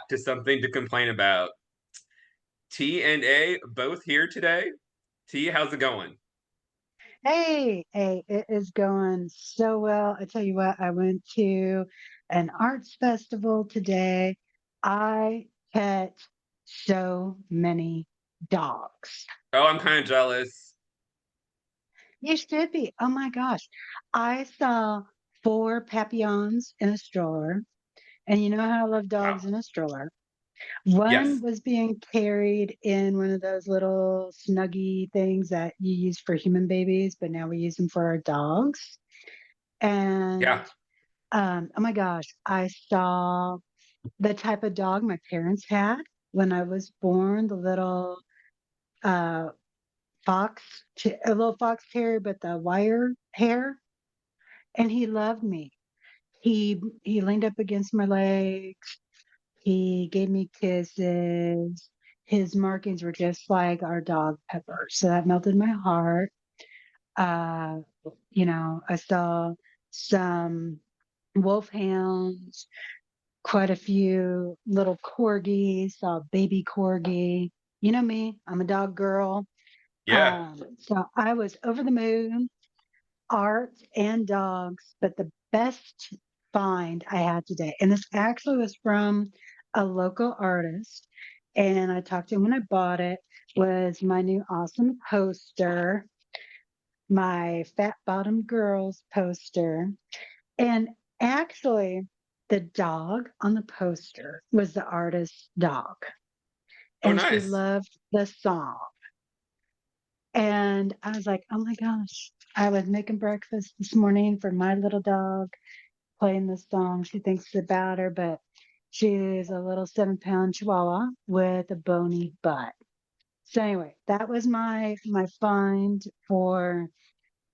back to something to complain about. T and A both here today. T, how's it going? Hey, it is going so well. I tell you what, I went to an arts festival today. I pet so many dogs. Oh, I'm kind of jealous. You should be. Oh my gosh. I saw four papillons in a stroller, and you know how I love Wow. dogs in a stroller. One Yes. was being carried in one of those little snuggie things that you use for human babies, but now we use them for our dogs. And Yeah. oh my gosh, I saw the type of dog my parents had when I was born, the little uh fox, a little fox terrier, but the wire hair, and he loved me. He leaned up against my legs. He gave me kisses. His markings were just like our dog Pepper, so that melted my heart. Uh, I saw some wolfhounds, quite a few little corgis, saw a baby corgi. You know me, I'm a dog girl. Yeah. So I was over the moon, art and dogs, but the best find I had today, and this actually was from a local artist, and I talked to him when I bought it, was my new awesome poster, my Fat Bottom Girls poster. And actually, the dog on the poster was the artist's dog, Oh, and she nice. loved the song. And I was like, oh my gosh, I was making breakfast this morning for my little dog, playing this song. She thinks it's about her, but she's a little 7-pound chihuahua with a bony butt. So anyway, that was my find for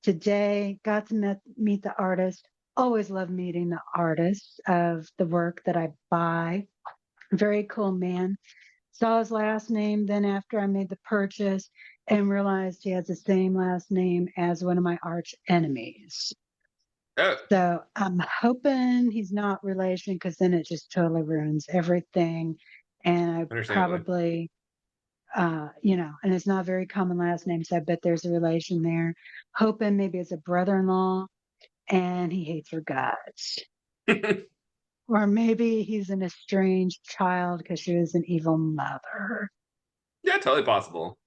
today. Got to meet the artist. Always love meeting the artists of the work that I buy. Very cool man. Saw his last name then after I made the purchase and realized he has the same last name as one of my arch enemies. Oh, So I'm hoping he's not relation because then it just totally ruins everything. And I understandably. probably, and it's not a very common last name, so I bet there's a relation there. Hoping maybe it's a brother-in-law and he hates her guts. Or maybe he's an estranged child because she was an evil mother. Yeah, totally possible.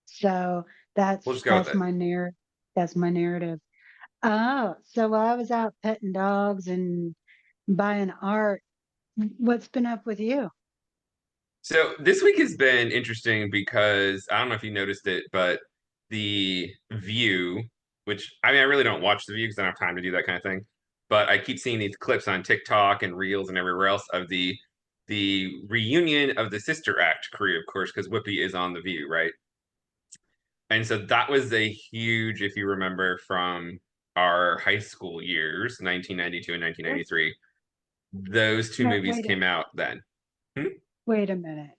So We'll just go with that's it. my narrative. Oh, so while I was out petting dogs and buying art, what's been up with you? So this week has been interesting because I don't know if you noticed it, but the View, which I mean, I really don't watch the View because I don't have time to do that kind of thing. But I keep seeing these clips on TikTok and Reels and everywhere else of the reunion of the Sister Act crew, of course, because Whoopi is on the View, right? And so that was a huge, if you remember from our high school years, 1992 and Yes. 1993. Those two No, movies came out then. Hmm? wait a minute.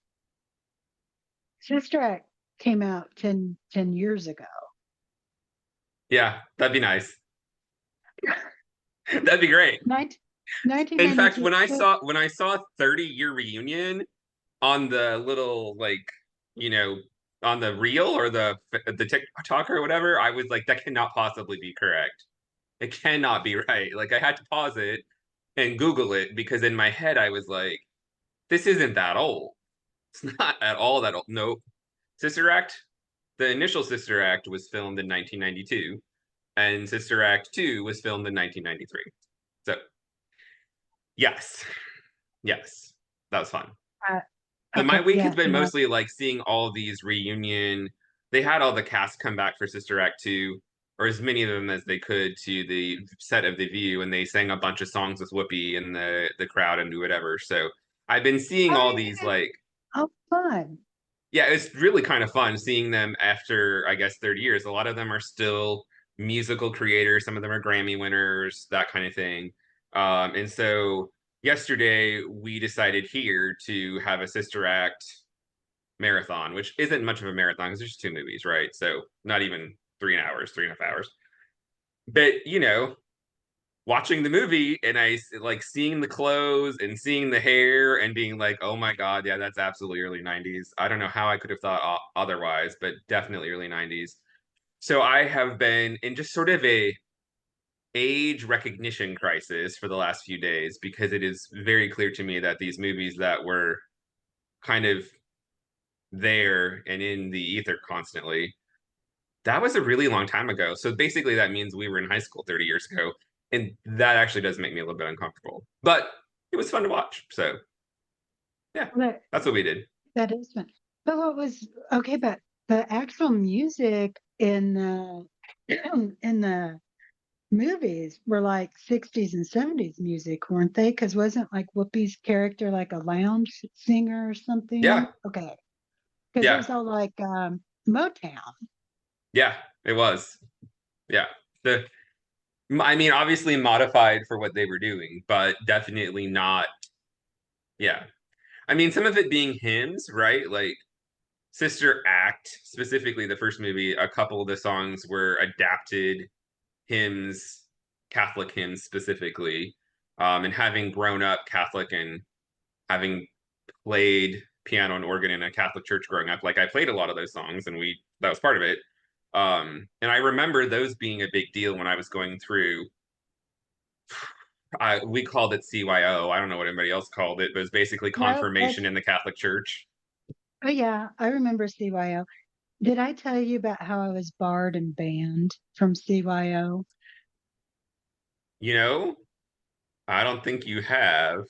Sister Act came out ten years ago. Yeah, that'd be nice. That'd be great. 19, In fact, 1992. when I saw 30-year reunion on the little you know on the reel or the TikTok or whatever, I was like, that cannot possibly be correct. It cannot be right. Like I had to pause it and Google it because in my head I was like, this isn't that old. It's not at all that old. No, Sister Act. The initial Sister Act was filmed in 1992, and Sister Act 2 was filmed in 1993. So yes, yes, that was fun. Uh, But my okay, week has yeah, been no, mostly like seeing all of these reunion. They had all the cast come back for Sister Act 2, or as many of them as they could to the set of The View, and they sang a bunch of songs with Whoopi in the crowd and do whatever. So I've been seeing oh, all you these did. Oh, fun. yeah, it's really kind of fun seeing them after, I guess, 30 years. A lot of them are still musical creators, some of them are Grammy winners, that kind of thing. And so yesterday we decided here to have a Sister Act marathon, which isn't much of a marathon because there's two movies, right? So not even 3 hours, 3.5 hours. But watching the movie and like seeing the clothes and seeing the hair and being like, oh my God, yeah, that's absolutely early 90s. I don't know how I could have thought otherwise, but definitely early 90s. So I have been in just sort of a age recognition crisis for the last few days because it is very clear to me that these movies that were kind of there and in the ether constantly, that was a really long time ago. So basically, that means we were in high school 30 years ago. And that actually does make me a little bit uncomfortable. But it was fun to watch. So yeah, But that's what we did. that is fun. But what was okay? But the actual music in the in the movies were like 60s and 70s music, weren't they? Because wasn't like Whoopi's character like a lounge singer or something? Yeah. Okay, because it Yeah. was all like Motown. Yeah. It was. Yeah. The, I mean, obviously modified for what they were doing, but definitely not. Yeah. I mean, some of it being hymns, right? Like Sister Act, specifically the first movie, a couple of the songs were adapted hymns, Catholic hymns specifically. And having grown up Catholic and having played piano and organ in a Catholic church growing up, like I played a lot of those songs and that was part of it. And I remember those being a big deal when I was going through. We called it CYO. I don't know what anybody else called it, but it was basically No, confirmation that's in the Catholic Church. oh yeah, I remember CYO. Did I tell you about how I was barred and banned from CYO? You know, I don't think you have.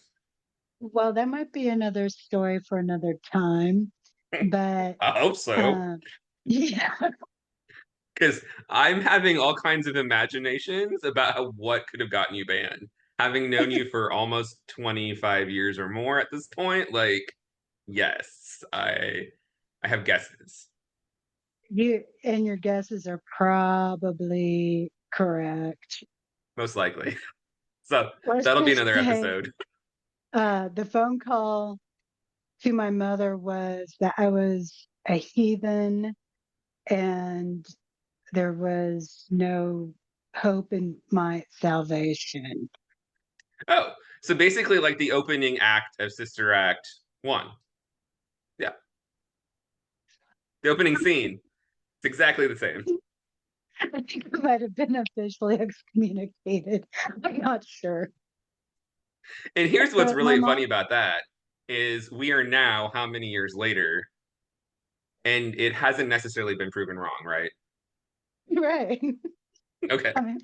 Well, that might be another story for another time, but I hope so. um, yeah, Because I'm having all kinds of imaginations about what could have gotten you banned. Having known you for almost 25 years or more at this point, like, yes, I have guesses. you and your guesses are probably correct. Most likely. So Let's that'll be just another say episode. the phone call to my mother was that I was a heathen and there was no hope in my salvation. Oh, so basically like the opening act of Sister Act 1. Yeah. The opening scene. It's exactly the same. I think I might have been officially excommunicated. I'm not sure. And here's what's But my really funny mom, about that is we are now how many years later and it hasn't necessarily been proven wrong, right? right. Okay. I mean,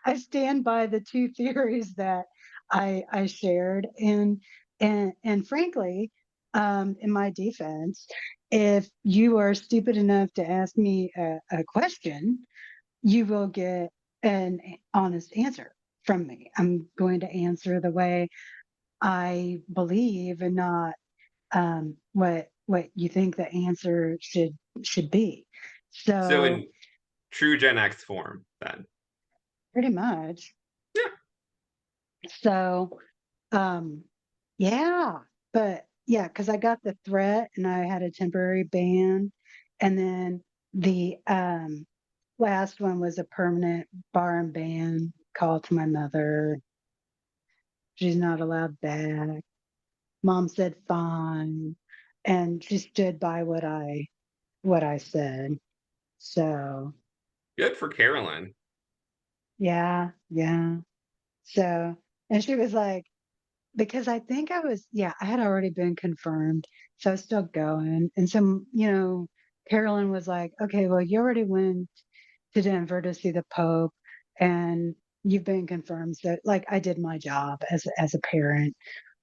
I stand by the two theories that I shared, and frankly, in my defense, if you are stupid enough to ask me a question, you will get an honest answer from me. I'm going to answer the way I believe, and not what you think the answer should be. So So in true Gen X form, then. pretty much. Yeah. So Um, yeah, but yeah, because I got the threat and I had a temporary ban, and then the last one was a permanent bar and ban call to my mother. She's not allowed back. Mom said fine, and she stood by what I said. So Good for Carolyn. yeah, yeah. So and she was like, because I think yeah, I had already been confirmed. So I was still going. And so, Carolyn was like, okay, well, you already went to Denver to see the Pope and you've been confirmed. So like I did my job as a parent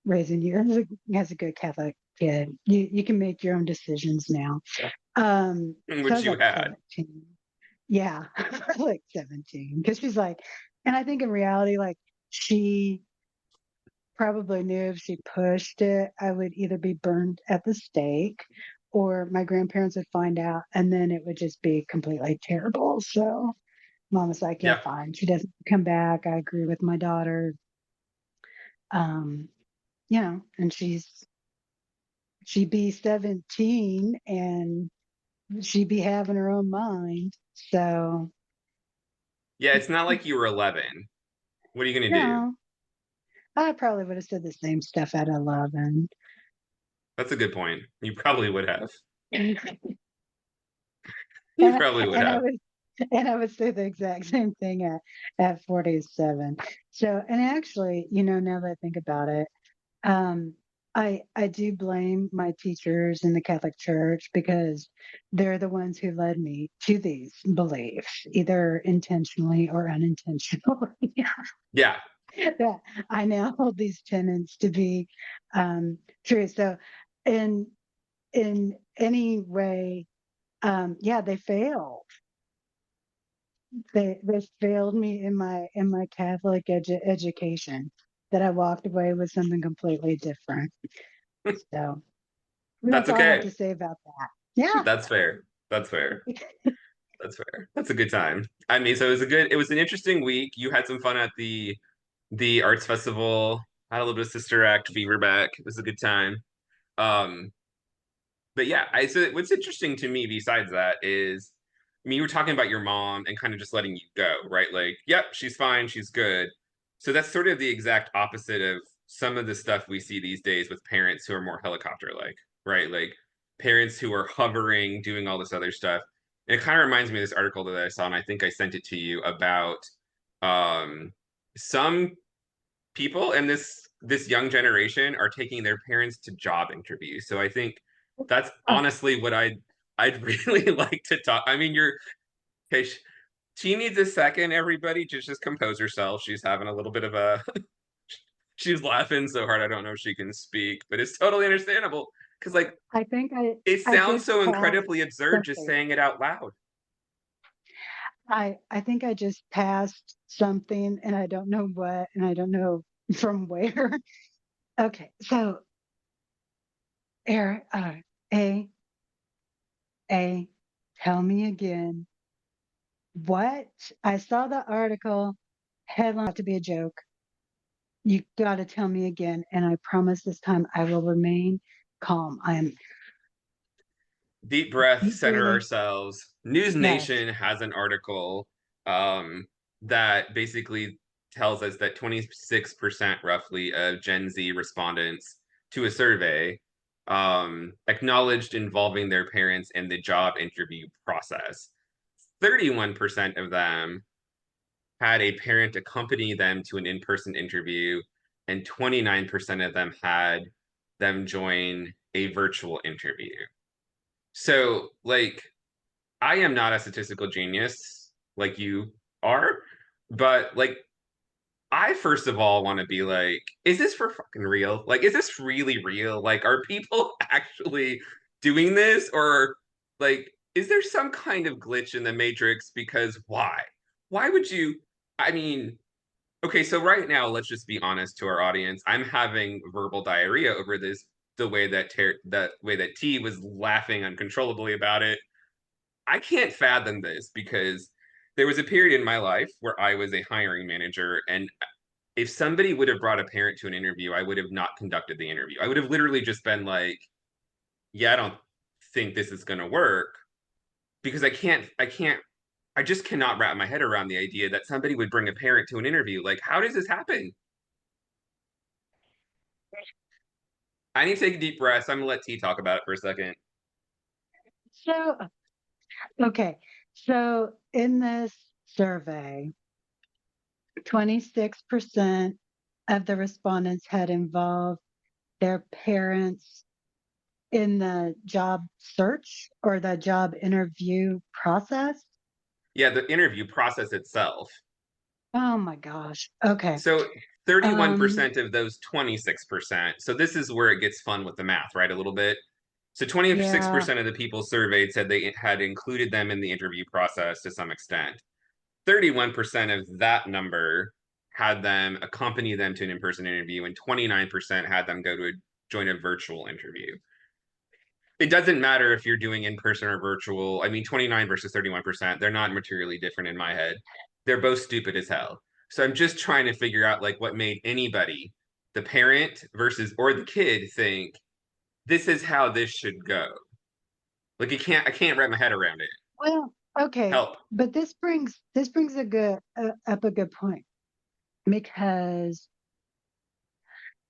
raising you as a good Catholic kid. You can make your own decisions now. So I Which was you like had. 17. Yeah, like 17. Because she's like, and I think in reality, like she probably knew if she pushed it, I would either be burned at the stake or my grandparents would find out and then it would just be completely terrible. So mom was like, yeah, Yeah. fine. She doesn't come back. I agree with my daughter. Um, and she'd be 17 and she'd be having her own mind. So Yeah, it's not like you were 11. What are you gonna do? No, I probably would have said the same stuff at 11. That's a good point. You probably would have. And You probably would and I have. would and I would say the exact same thing at 47. So, and actually, now that I think about it, um, I do blame my teachers in the Catholic Church because they're the ones who led me to these beliefs, either intentionally or unintentionally. Yeah, That I now hold these tenets to be true. So, in any way, yeah, they failed. They failed me in my Catholic education. That I walked away with something completely different. So that's that's all I have okay. to say about that. Yeah. That's fair. That's fair. That's fair. That's a good time. I mean, so it was an interesting week. You had some fun at the arts festival. Had a little bit of Sister Act fever back. It was a good time. Um, but yeah, I so what's interesting to me besides that is, I mean, you were talking about your mom and kind of just letting you go, right? Like, yep, she's fine, she's good. So that's sort of the exact opposite of some of the stuff we see these days with parents who are more helicopter like, right? Like parents who are hovering, doing all this other stuff. And it kind of reminds me of this article that I saw, and I think I sent it to you about um, some people in this young generation are taking their parents to job interviews. So I think that's Oh, honestly what I'd really like to talk. I mean, you're okay. She needs a second, everybody, to just compose herself. She's having a little bit of a. She's laughing so hard I don't know if she can speak, but it's totally understandable because like I think it I sounds just so passed incredibly absurd just something. saying it out loud. I think I just passed something and I don't know what and I don't know from where. Okay, so Eric, A A, tell me again what I saw the article headline to be a joke. You got to tell me again, and I promise this time I will remain calm. I am Deep breath, deep center breathing. ourselves. News Yes. Nation has an article that basically tells us that 26% roughly of Gen Z respondents to a survey acknowledged involving their parents in the job interview process. 31% of them had a parent accompany them to an in person interview, and 29% of them had them join a virtual interview. So, like, I am not a statistical genius like you are, but like, I first of all want to be like, is this for fucking real? Like, is this really real? Like, are people actually doing this? Or, like, is there some kind of glitch in the matrix? Because why? Why would you? I mean, okay, so right now, let's just be honest to our audience. I'm having verbal diarrhea over this, the way that T was laughing uncontrollably about it. I can't fathom this because there was a period in my life where I was a hiring manager, and if somebody would have brought a parent to an interview, I would have not conducted the interview. I would have literally just been like, "Yeah, I don't think this is going to work," because I just cannot wrap my head around the idea that somebody would bring a parent to an interview. Like, how does this happen? I need to take a deep breath. So I'm gonna let T talk about it for a second. So, okay. So, in this survey, 26% of the respondents had involved their parents in the job search or the job interview process. Yeah, the interview process itself. Oh my gosh. Okay. So Um, 31% of those 26%. So this is where it gets fun with the math, right? A little bit. So yeah. 26% of the people surveyed said they had included them in the interview process to some extent. 31% of that number had them accompany them to an in person interview, and 29% had them join a virtual interview. It doesn't matter if you're doing in person or virtual. I mean, 29 versus 31%, they're not materially different in my head. They're both stupid as hell. So I'm just trying to figure out like what made anybody, the parent versus or the kid, think this is how this should go. Like I can't wrap my head around it. Well, okay. Help. But this brings a good up a good point. because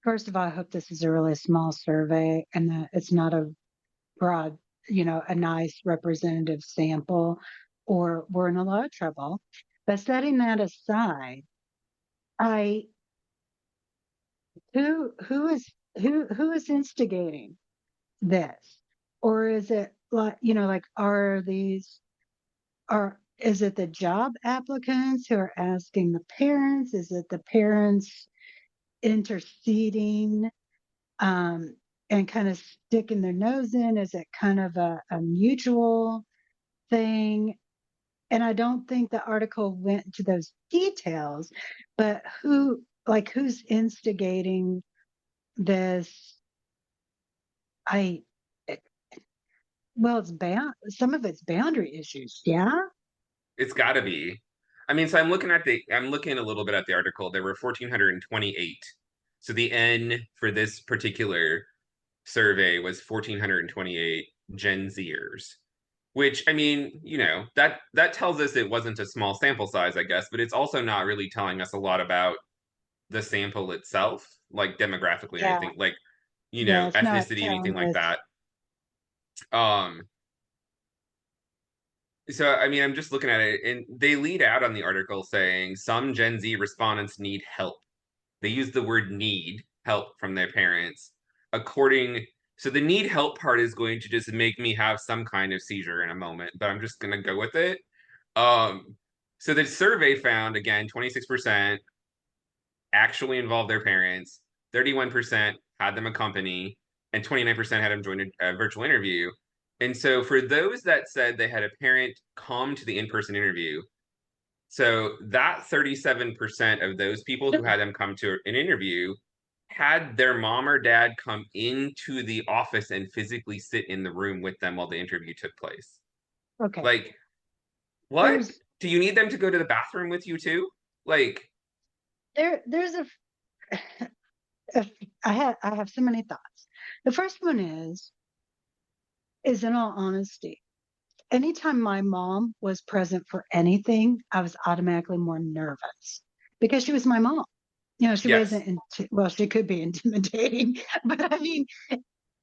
first of all, I hope this is a really small survey and that it's not a broad, a nice representative sample, or we're in a lot of trouble. But setting that aside, I who is instigating this? Or is it like, like is it the job applicants who are asking the parents? Is it the parents interceding um, and kind of sticking their nose in? Is it kind of a mutual thing? And I don't think the article went into those details, but who's instigating this? I, eh, well, it's some of it's boundary issues. Yeah. It's got to be. I mean, so I'm looking a little bit at the article. There were 1,428. So the N for this particular survey was 1,428 Gen Zers, which I mean, that tells us it wasn't a small sample size, I guess, but it's also not really telling us a lot about the sample itself, like demographically or Yeah. anything, like, Yeah. It's not ethnicity, anything telling like us. that. Um, So, I mean, I'm just looking at it, and they lead out on the article saying some Gen Z respondents need help. They use the word need help from their parents. According, so the need help part is going to just make me have some kind of seizure in a moment, but I'm just going to go with it. Um, so the survey found again 26% actually involved their parents, 31% had them accompany, and 29% had them join a virtual interview. And so for those that said they had a parent come to the in-person interview, so that 37% of those people who had them come to an interview had their mom or dad come into the office and physically sit in the room with them while the interview took place. Okay. Like, what? There's Do you need them to go to the bathroom with you too? Like, there's a I have so many thoughts. The first one is in all honesty, anytime my mom was present for anything, I was automatically more nervous because she was my mom. She yes. wasn't, well, she could be intimidating, but I mean,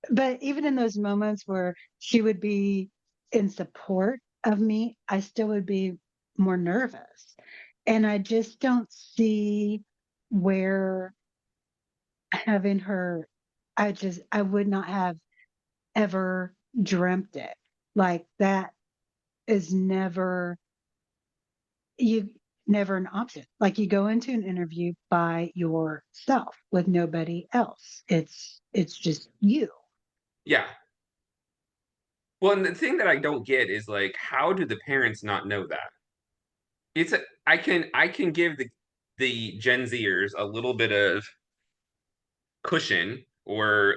but even in those moments where she would be in support of me, I still would be more nervous. And I just don't see where having her, I would not have ever dreamt it. Like that is you never an option. Like you go into an interview by yourself with nobody else. It's just you. Yeah. Well, and the thing that I don't get is like, how do the parents not know that? It's a, I can give the Gen Zers a little bit of cushion or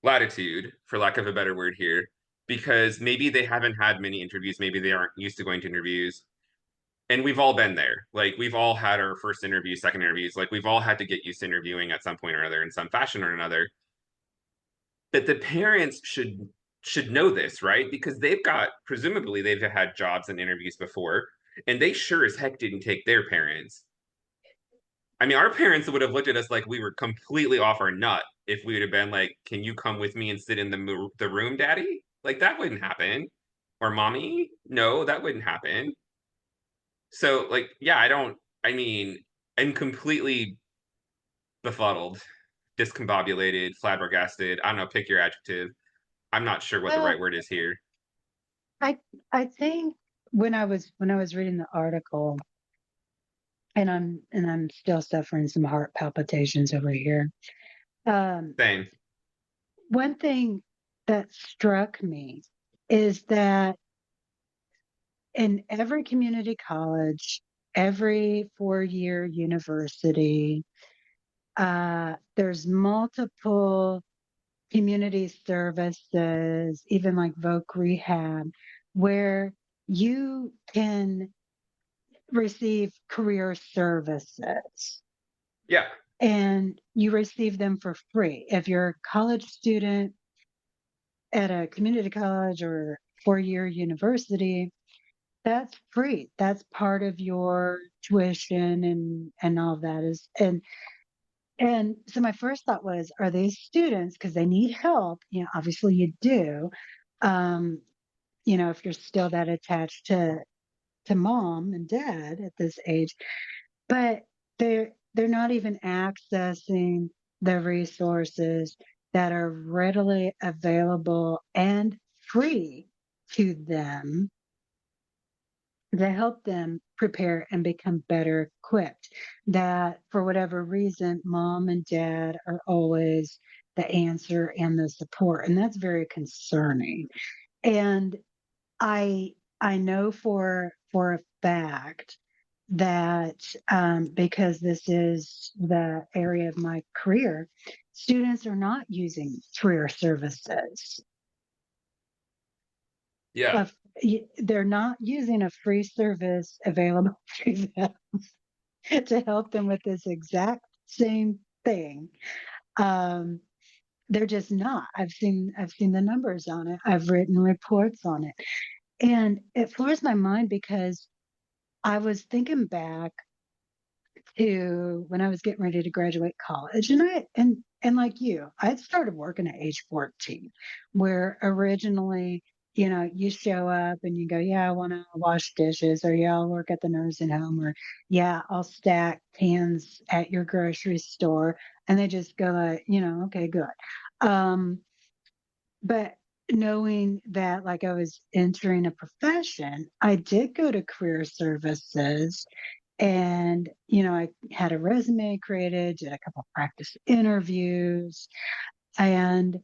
latitude, for lack of a better word here, because maybe they haven't had many interviews, maybe they aren't used to going to interviews, and we've all been there. Like we've all had our first interview, second interviews, like we've all had to get used to interviewing at some point or other in some fashion or another. But the parents should know this, right? Because they've got presumably they've had jobs and interviews before, and they sure as heck didn't take their parents. I mean, our parents would have looked at us like we were completely off our nut if we would have been like, "Can you come with me and sit in the room, Daddy?" Like that wouldn't happen. Or Mommy? No, that wouldn't happen. So, like, yeah, I don't. I mean, I'm completely befuddled, discombobulated, flabbergasted. I don't know. Pick your adjective. I'm not sure what the Well, right word is here. I I think when I was reading the article, and I'm still suffering some heart palpitations over here. Um, Same. One thing that struck me is that in every community college, every 4-year university, there's multiple community services, even like Voc Rehab, where you can receive career services Yeah. and you receive them for free. If you're a college student at a community college or 4-year university, That's free. That's part of your tuition and all that is and so my first thought was, are these students, because they need help, obviously you do. Um, if you're still that attached to mom and dad at this age, but they're not even accessing the resources that are readily available and free to them to help them prepare and become better equipped. That for whatever reason, mom and dad are always the answer and the support. And that's very concerning. And I I know for a fact that because this is the area of my career, students are not using career services. Yeah. Of they're not using a free service available to them to help them with this exact same thing. Um, they're just not. I've seen the numbers on it. I've written reports on it, and it floors my mind because I was thinking back to when I was getting ready to graduate college, and like you, I'd started working at age 14, where originally, you show up and you go, yeah, I want to wash dishes, or yeah, I'll work at the nursing home, or yeah, I'll stack cans at your grocery store, and they just go like, okay, good. Um, but knowing that like I was entering a profession, I did go to career services and, I had a resume created, did a couple practice interviews. And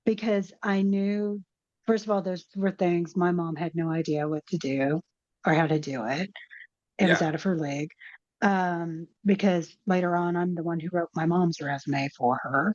because I knew, first of all, those were things my mom had no idea what to do or how to do it. It was Yeah. out of her league. Because later on, I'm the one who wrote my mom's resume for her,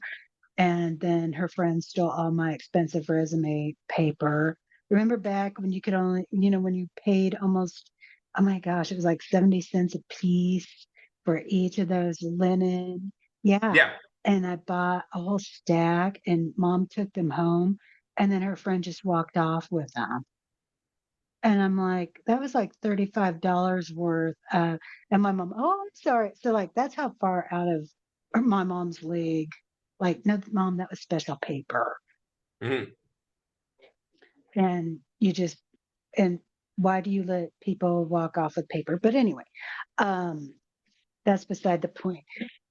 and then her friend stole all my expensive resume paper. Remember back when you could only, when you paid almost, oh my gosh, it was like 70 cents a piece for each of those linen. Yeah. Yeah. And I bought a whole stack and mom took them home. And then her friend just walked off with them. And I'm like, that was like $35 worth. And my mom, oh, I'm sorry. So, like, that's how far out of my mom's league. Like, no, mom, that was special paper. Hmm. And and why do you let people walk off with paper? But anyway, um, that's beside the point.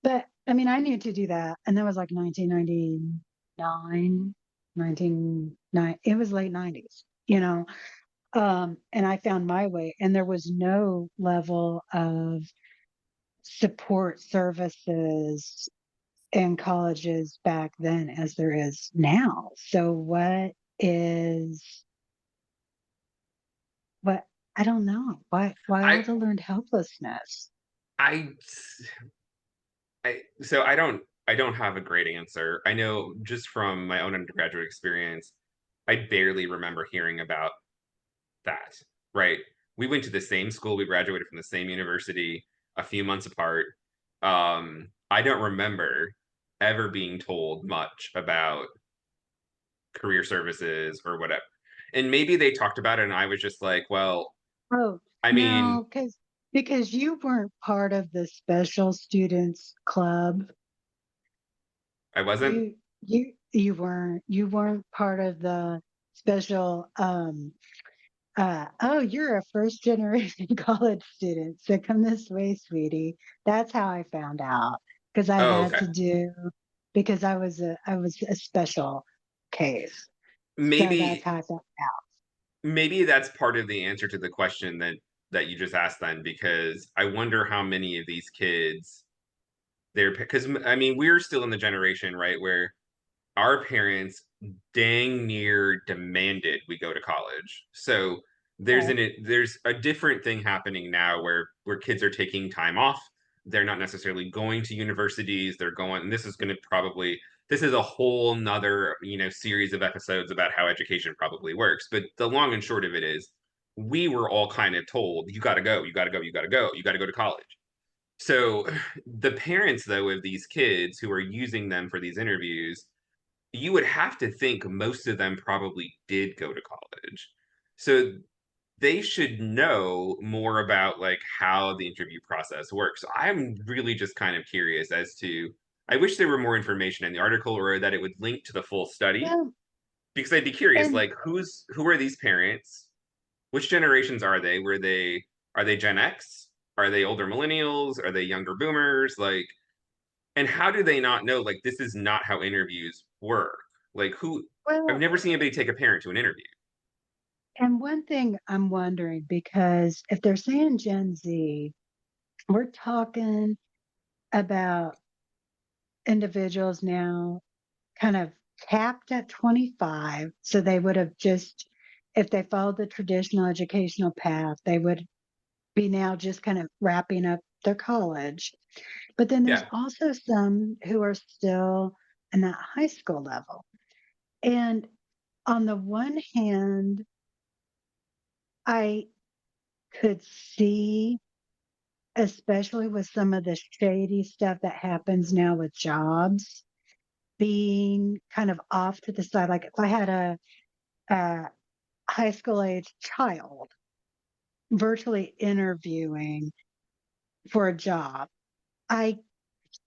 But I mean, I needed to do that. And that was like 1999, 1990. It was late 90s, and I found my way, and there was no level of support services in colleges back then as there is now. So is what I don't know. Why all I the learned helplessness? I so I don't have a great answer. I know just from my own undergraduate experience, I barely remember hearing about that, right? We went to the same school, we graduated from the same university a few months apart. I don't remember ever being told much about career services or whatever. And maybe they talked about it and I was just like, well, Oh, I mean, no, because you weren't part of the special students club. I wasn't. You weren't part of the special oh, you're a first generation college student. So come this way, sweetie. That's how I found out because I Oh, had okay. to do because I was a special case. So that's Maybe how I found out. maybe that's part of the answer to the question that you just asked then, because I wonder how many of these kids they're because I mean we're still in the generation, right, where our parents dang near demanded we go to college. So Right. there's a different thing happening now where kids are taking time off. They're not necessarily going to universities. They're going, and this is going to probably this is a whole nother series of episodes about how education probably works. But the long and short of it is, we were all kind of told, you got to go, you got to go, you got to go, you got to go to college. So the parents, though, of these kids who are using them for these interviews, you would have to think most of them probably did go to college. So they should know more about like how the interview process works. So I'm really just kind of curious as to, I wish there were more information in the article or that it would link to the full study Well, because I'd be curious and like who are these parents? Which generations are they? Are they Gen X? Are they older millennials? Are they younger boomers? Like, and how do they not know like this is not how interviews work? Like who, I've well, never seen anybody take a parent to an interview. and one thing I'm wondering, because if they're saying Gen Z, we're talking about individuals now kind of capped at 25. So they would have just, if they followed the traditional educational path, they would be now just kind of wrapping up their college. But then there's Yeah. also some who are still in that high school level. And on the one hand, I could see, especially with some of the shady stuff that happens now with jobs, being kind of off to the side. Like if I had a high school age child virtually interviewing for a job, I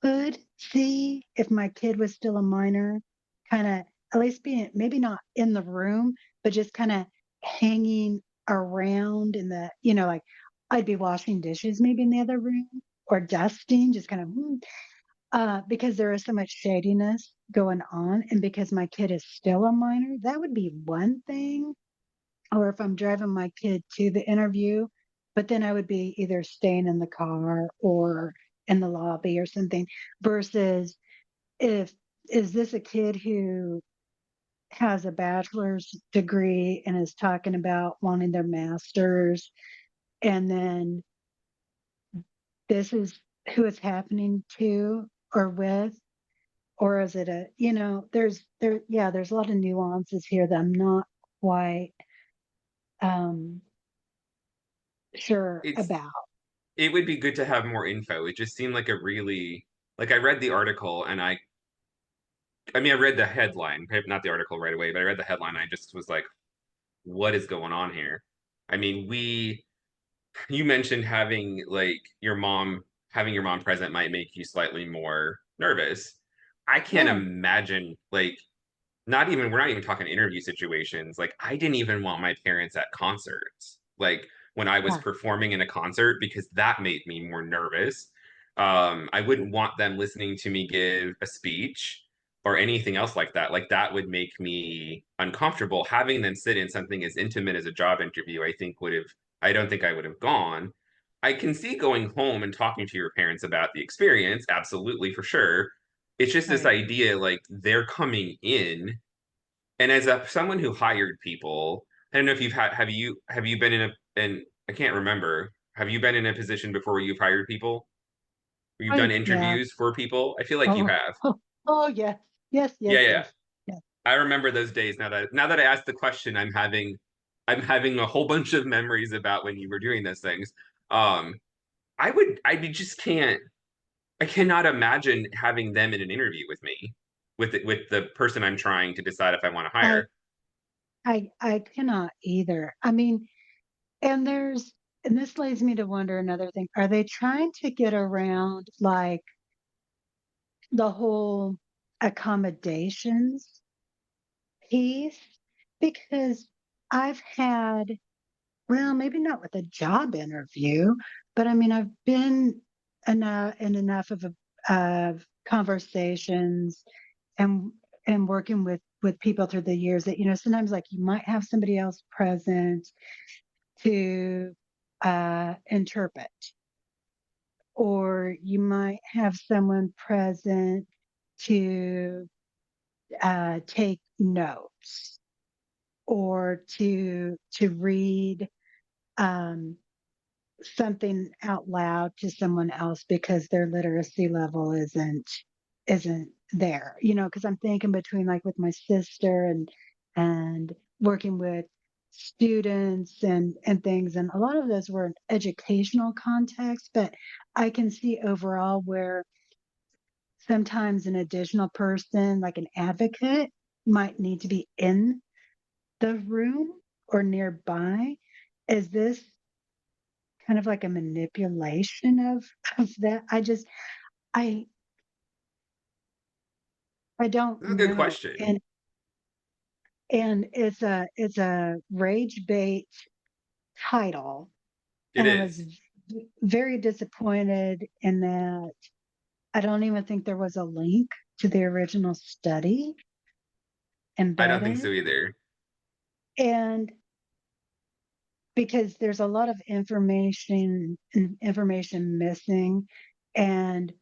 could see if my kid was still a minor, kind of at least being maybe not in the room, but just kind of hanging around in the, like I'd be washing dishes maybe in the other room or dusting, just kind of, because there is so much shadiness going on. And because my kid is still a minor, that would be one thing. Or if I'm driving my kid to the interview, but then I would be either staying in the car or in the lobby or something versus if is this a kid who has a bachelor's degree and is talking about wanting their master's and then this is who it's happening to or with, or is it a, there's a lot of nuances here that I'm not quite um sure It's about. it would be good to have more info. It just seemed like a really like I read the article and I mean I read the headline, not the article right away, but I read the headline and I just was like, what is going on here? I mean, we you mentioned having your mom present might make you slightly more nervous. I can't Yeah. imagine like not even we're not even talking interview situations. Like I didn't even want my parents at concerts. Like when I was Yeah. performing in a concert because that made me more nervous. I wouldn't want them listening to me give a speech or anything else like that. Like that would make me uncomfortable. Having them sit in something as intimate as a job interview, I don't think I would have gone. I can see going home and talking to your parents about the experience, absolutely for sure. It's just this Right. idea like they're coming in, and as someone who hired people, I don't know if have you been in a and I can't remember. Have you been in a position before where you've hired people? Where you've Oh, done yeah. interviews for people? I feel like you Oh, have. oh, oh, yes. Yes, Yeah, yes, yeah. yes. Yes. I remember those days. Now that I asked the question, I'm having a whole bunch of memories about when you were doing those things. Um, just can't. I cannot imagine having them in an interview with me, with the person I'm trying to decide if I want to I hire. I cannot either. I mean, and and this leads me to wonder another thing. Are they trying to get around like the whole accommodations piece? Because I've had, well, maybe not with a job interview, but I mean, I've been in enough of conversations and working with people through the years that sometimes like you might have somebody else present to interpret, or you might have someone present to take notes or to read um, something out loud to someone else because their literacy level isn't there, because I'm thinking between like with my sister and working with students and things, and a lot of those were in educational context, but I can see overall where sometimes an additional person like an advocate might need to be in the room or nearby. is this kind of like a manipulation of that? I I don't That's a good know. question. And it's a rage bait title, It and I was is. very disappointed in that I don't even think there was a link to the original study I don't think so embedded. either. And because there's a lot of information missing, and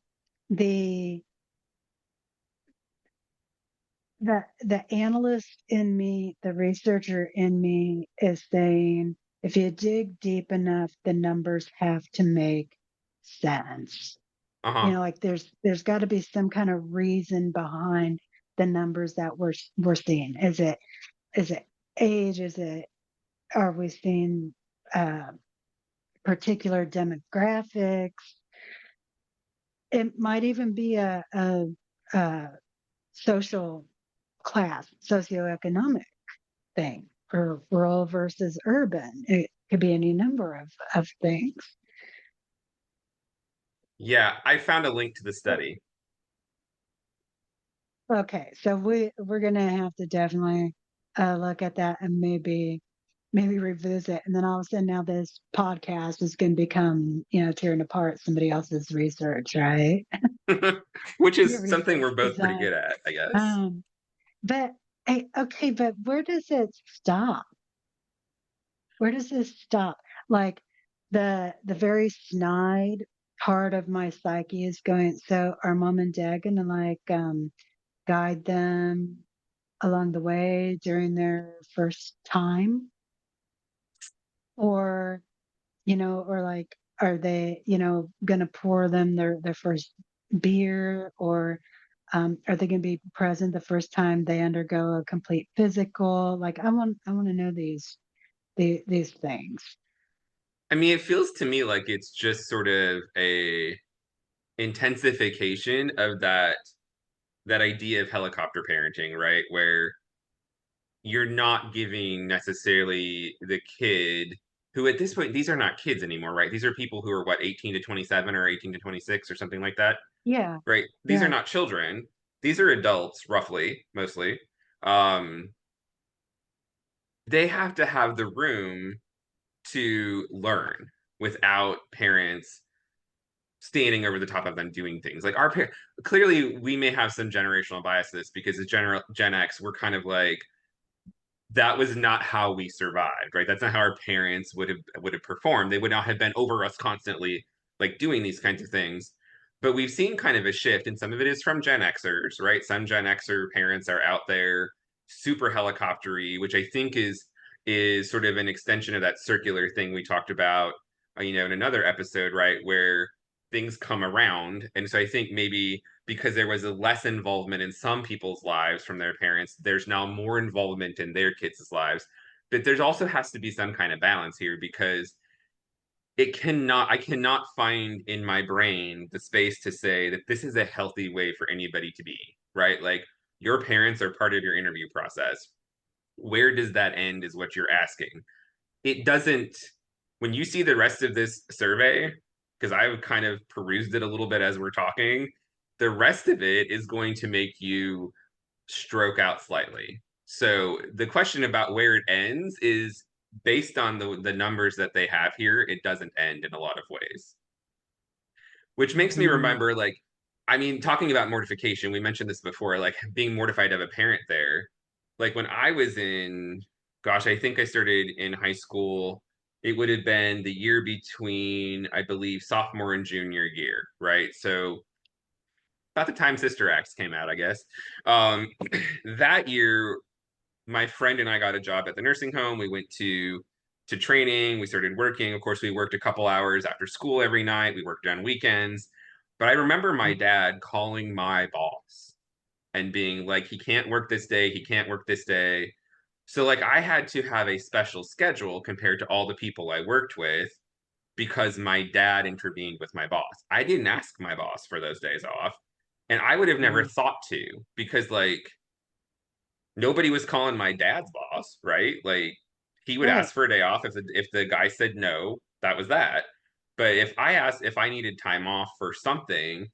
the the analyst in me, the researcher in me is saying if you dig deep enough, the numbers have to make sense. Uh-huh. Like there's got to be some kind of reason behind the numbers that we're seeing. Is it age? Is it are we seeing uh, particular demographics? It might even be a social class, socioeconomic thing, or rural versus urban. It could be any number of things. Yeah, I found a link to the study. Okay, so we're gonna have to definitely look at that and maybe revisit, and then all of a sudden now this podcast is going to become tearing apart somebody else's research, right? Which Your is something research we're both pretty design. good at, I guess. Um, but okay, but where does it stop? Where does this stop? Like the very snide part of my psyche is going, so are mom and dad gonna like guide them along the way during their first time? Or, or like are they, gonna pour them their first beer? Or are they gonna be present the first time they undergo a complete physical? Like I want to know these things. I mean, it feels to me like it's just sort of a intensification of that idea of helicopter parenting, right? Where you're not giving necessarily the kid who at this point these are not kids anymore, right? These are people who are what 18 to 27 or 18 to 26 or something like that, Yeah. right? These are Yeah. not children. These are adults roughly, mostly. Um they have to have the room to learn without parents standing over the top of them doing things like clearly we may have some generational biases because as Gen X we're kind of like that was not how we survived, right? That's not how our parents would have performed. They would not have been over us constantly, like doing these kinds of things. But we've seen kind of a shift, and some of it is from Gen Xers, right? Some Gen Xer parents are out there super helicoptery, which I think is sort of an extension of that circular thing we talked about, in another episode, right? Where things come around, and so I think maybe because there was a less involvement in some people's lives from their parents, there's now more involvement in their kids' lives. But there's also has to be some kind of balance here because I cannot find in my brain the space to say that this is a healthy way for anybody to be, right? Like your parents are part of your interview process. Where does that end is what you're asking. It doesn't, when you see the rest of this survey, because I've kind of perused it a little bit as we're talking, the rest of it is going to make you stroke out slightly. So the question about where it ends is based on the numbers that they have here, it doesn't end in a lot of ways. Which makes me Mhm. remember, like, I mean, talking about mortification, we mentioned this before, like being mortified of a parent there. Like when I was in, gosh, I think I started in high school. It would have been the year between, I believe, sophomore and junior year, right? So about the time Sister Acts came out, I guess. Um, that year, my friend and I got a job at the nursing home. We went to training. We started working. Of course, we worked a couple hours after school every night. We worked on weekends. But I remember my dad calling my boss and being like, he can't work this day. He can't work this day. So, like, I had to have a special schedule compared to all the people I worked with because my dad intervened with my boss. I didn't ask my boss for those days off. And I would have never Yeah. thought to because, like, nobody was calling my dad's boss, right? Like he would Right. ask for a day off. If the guy said no, that was that. But if I asked if I needed time off for something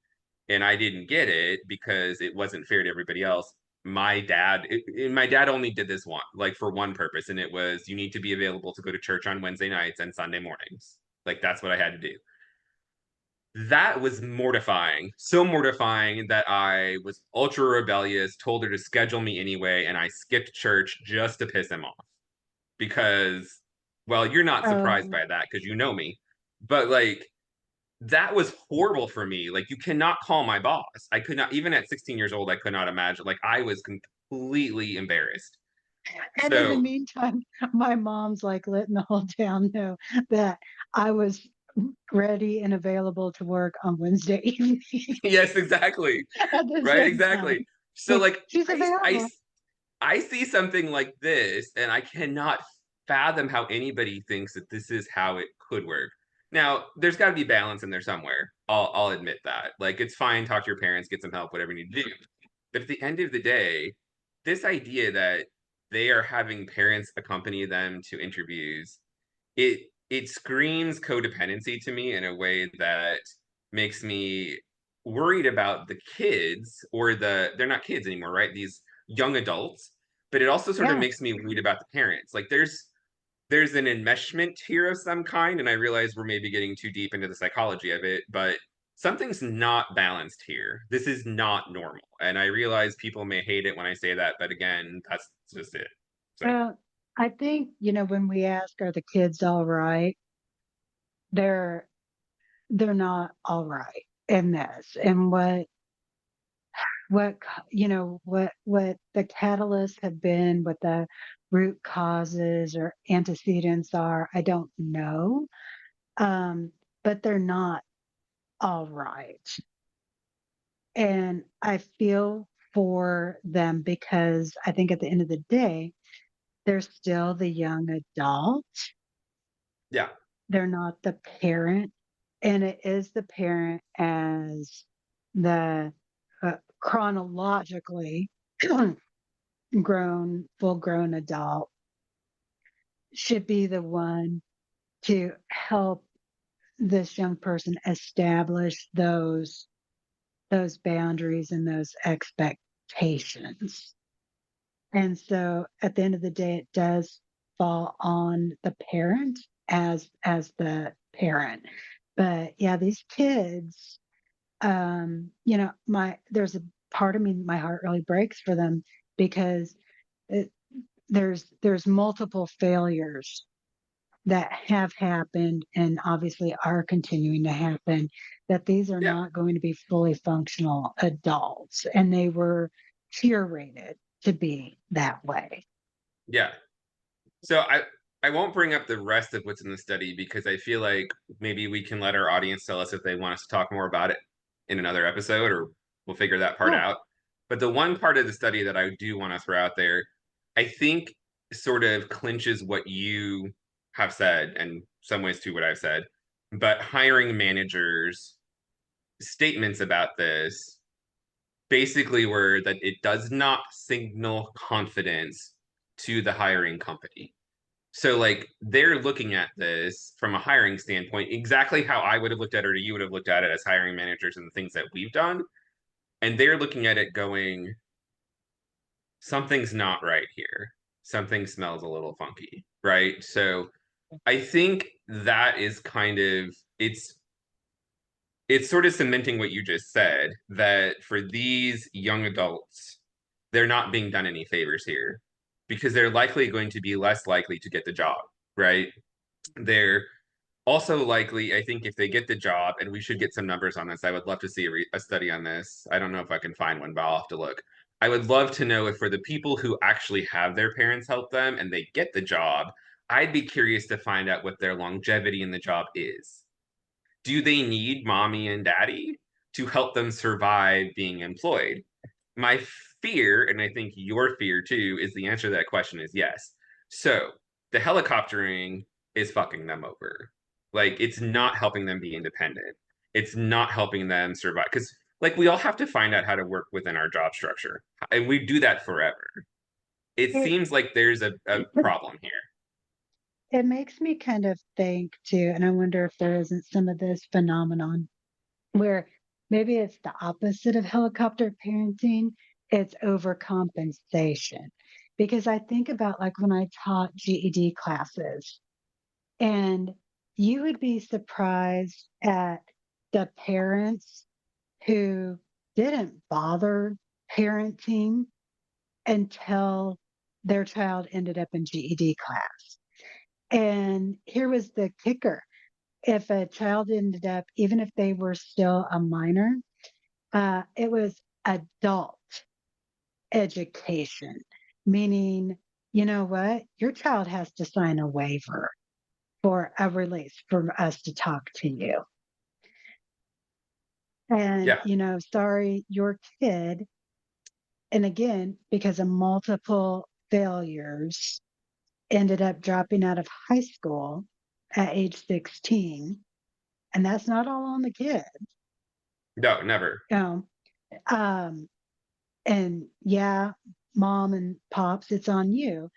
and I didn't get it because it wasn't fair to everybody else, my dad only did this one, like for one purpose, and it was you need to be available to go to church on Wednesday nights and Sunday mornings. Like that's what I had to do. That was mortifying. So mortifying that I was ultra rebellious, told her to schedule me anyway, and I skipped church just to piss him off. Because, well, you're not surprised Um, by that because you know me. But like that was horrible for me. Like you cannot call my boss. I could not, even at 16 years old, I could not imagine. Like I was completely embarrassed. and in the So meantime, my mom's like letting the whole town know that I was ready and available to work on Wednesday evening yes, exactly. at the Right, same exactly. time. So Like like she's available. I see something like this and I cannot fathom how anybody thinks that this is how it could work. Now, there's got to be balance in there somewhere. I'll admit that. Like it's fine, talk to your parents, get some help, whatever you need to do. But at the end of the day, this idea that they are having parents accompany them to interviews, it screams codependency to me in a way that makes me worried about the kids or they're not kids anymore, right? These young adults, but it also sort of Yeah. makes me worried about the parents. Like there's an enmeshment here of some kind, and I realize we're maybe getting too deep into the psychology of it, but something's not balanced here. This is not normal. And I realize people may hate it when I say that, but again, that's just it. So Well, I think, when we ask, are the kids all right? They're they're not all right in this. And what the catalysts have been, what the root causes or antecedents are, I don't know. But they're not all right. And I feel for them because I think at the end of the day, they're still the young adult. yeah, They're not the parent. And it is the parent as the chronologically full grown adult should be the one to help this young person establish those boundaries and those expectations. And so at the end of the day, it does fall on the parent as the parent. But yeah, these kids, there's a part of me, my heart really breaks for them because it, there's multiple failures that have happened and obviously are continuing to happen, that these are yeah, not going to be fully functional adults, and they were curated to be that way. yeah. So I won't bring up the rest of what's in the study because I feel like maybe we can let our audience tell us if they want us to talk more about it in another episode, or we'll figure that part Yeah. out. But the one part of the study that I do want to throw out there, I think sort of clinches what you have said and some ways too what I've said. But hiring managers' statements about this basically were that it does not signal confidence to the hiring company. So like they're looking at this from a hiring standpoint, exactly how I would have looked at it or you would have looked at it as hiring managers and the things that we've done. And they're looking at it going, something's not right here. Something smells a little funky, right? So I think that is kind of it's sort of cementing what you just said that for these young adults, they're not being done any favors here because they're likely going to be less likely to get the job, right? They're also likely, I think, if they get the job, and we should get some numbers on this. I would love to see a study on this. I don't know if I can find one, but I'll have to look. I would love to know if for the people who actually have their parents help them and they get the job, I'd be curious to find out what their longevity in the job is. Do they need mommy and daddy to help them survive being employed? My fear, and I think your fear too, is the answer to that question is yes. So the helicoptering is fucking them over. Like it's not helping them be independent. It's not helping them survive. Because like we all have to find out how to work within our job structure. And we do that forever. It It, seems like there's a problem here. it makes me kind of think too, and I wonder if there isn't some of this phenomenon where maybe it's the opposite of helicopter parenting, it's overcompensation. Because I think about like when I taught GED classes, and you would be surprised at the parents who didn't bother parenting until their child ended up in GED class. And here was the kicker: if a child ended up, even if they were still a minor, it was adult education, meaning, you know what? Your child has to sign a waiver for a release for us to talk to you. And, Yeah. sorry, your kid, and again, because of multiple failures, ended up dropping out of high school at age 16. And that's not all on the kid. No, never. You know, um, and yeah, mom and pops, it's on you.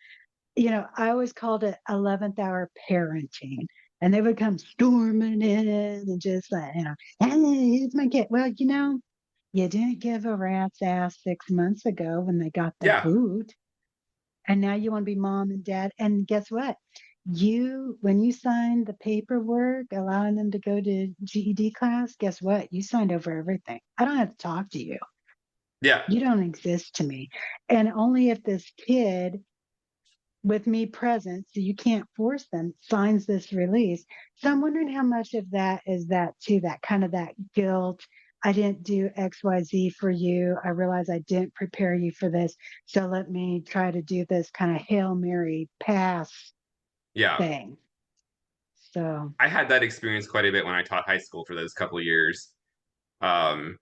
I always called it 11th hour parenting. And they would come storming in and just like, hey, here's my kid. Well, you didn't give a rat's ass 6 months ago when they got the Yeah. boot. And now you want to be mom and dad. And guess what? When you signed the paperwork allowing them to go to GED class, guess what? You signed over everything. I don't have to talk to you. Yeah. You don't exist to me. And only if this kid with me present, so you can't force them, signs this release. So I'm wondering how much of that is that too, that kind of that guilt. I didn't do XYZ for you. I realize I didn't prepare you for this. So let me try to do this kind of Hail Mary pass Yeah. thing. So, I had that experience quite a bit when I taught high school for those couple of years. Um,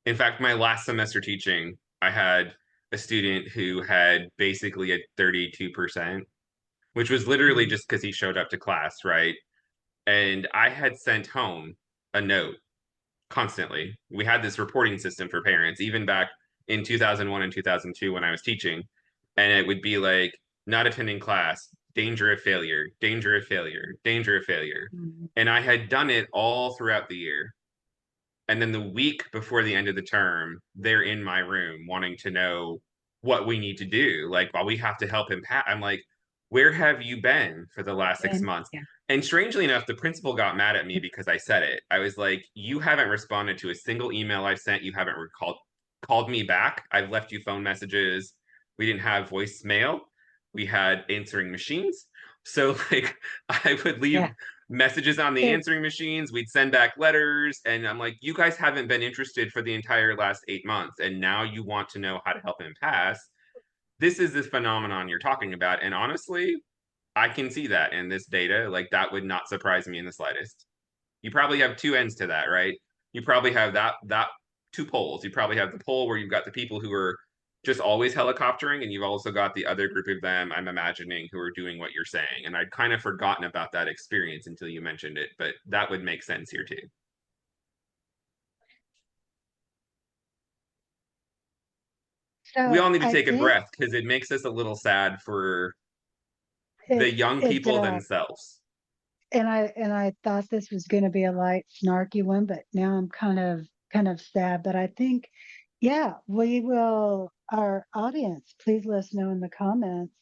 in fact, my last semester teaching, I had a student who had basically a 32%, which was literally mm, just because he showed up to class, right? And I had sent home a note constantly. We had this reporting system for parents, even back in 2001 and 2002 when I was teaching. And it would be like, not attending class, danger of failure, danger of failure, danger of failure. mm, And I had done it all throughout the year. And then the week before the end of the term, they're in my room wanting to know what we need to do. Like, while we have to help him, I'm like, where have you been for the last six and months? yeah, And strangely enough, the principal got mad at me because I said it. I was like, you haven't responded to a single email I've sent. You haven't called me back. I've left you phone messages. We didn't have voicemail. We had answering machines. So like I would leave yeah. messages on the It, answering machines. We'd send back letters. And I'm like, you guys haven't been interested for the entire last 8 months. And now you want to know how to help him pass. This is this phenomenon you're talking about. And honestly, I can see that in this data. Like, that would not surprise me in the slightest. You probably have two ends to that, right? You probably have that two poles. You probably have the pole where you've got the people who are just always helicoptering, and you've also got the other group of them, I'm imagining, who are doing what you're saying. And I'd kind of forgotten about that experience until you mentioned it, but that would make sense here too. We so all need to I take a think breath because it makes us a little sad for the it young it people does. themselves. And I thought this was going to be a light, snarky one, but now I'm kind of sad. But I think, yeah, we will. Our audience, please let us know in the comments.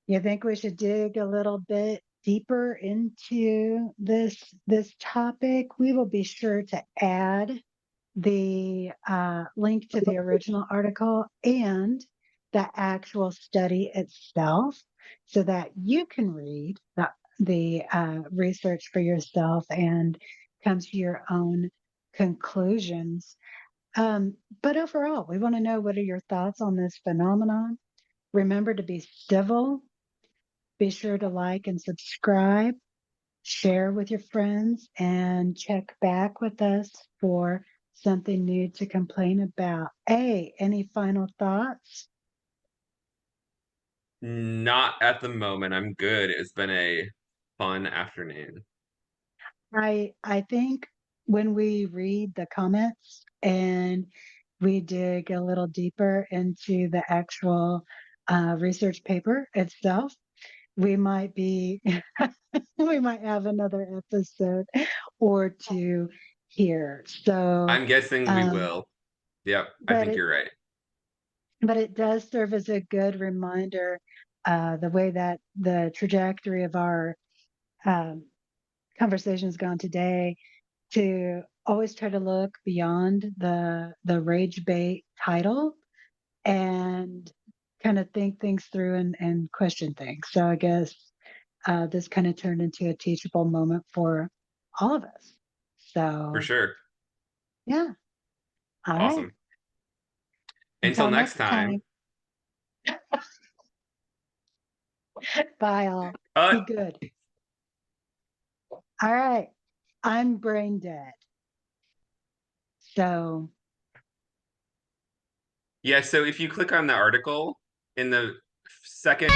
You think we should dig a little bit deeper into this topic? We will be sure to add the link to the original article and the actual study itself so that you can read the research for yourself and come to your own conclusions. But overall, we want to know, what are your thoughts on this phenomenon? Remember to be civil. Be sure to like and subscribe, share with your friends, and check back with us for something new to complain about. Hey, any final thoughts? Not at the moment. I'm good. It's been a fun afternoon. I think when we read the comments and we dig a little deeper into the actual research paper itself, we might be, we might have another episode or two here. So, I'm guessing we um, will. Yep, I but think it you're right. but it does serve as a good reminder, the way that the trajectory of our um, conversation has gone today, to always try to look beyond the rage bait title and kind of think things through and question things. So I guess this kind of turned into a teachable moment for all of us. For So sure. yeah, all right. Awesome. Until Until next next time. time, bye all. Uh Be good. All right. I'm brain dead. So yeah, so if you click on the article in the second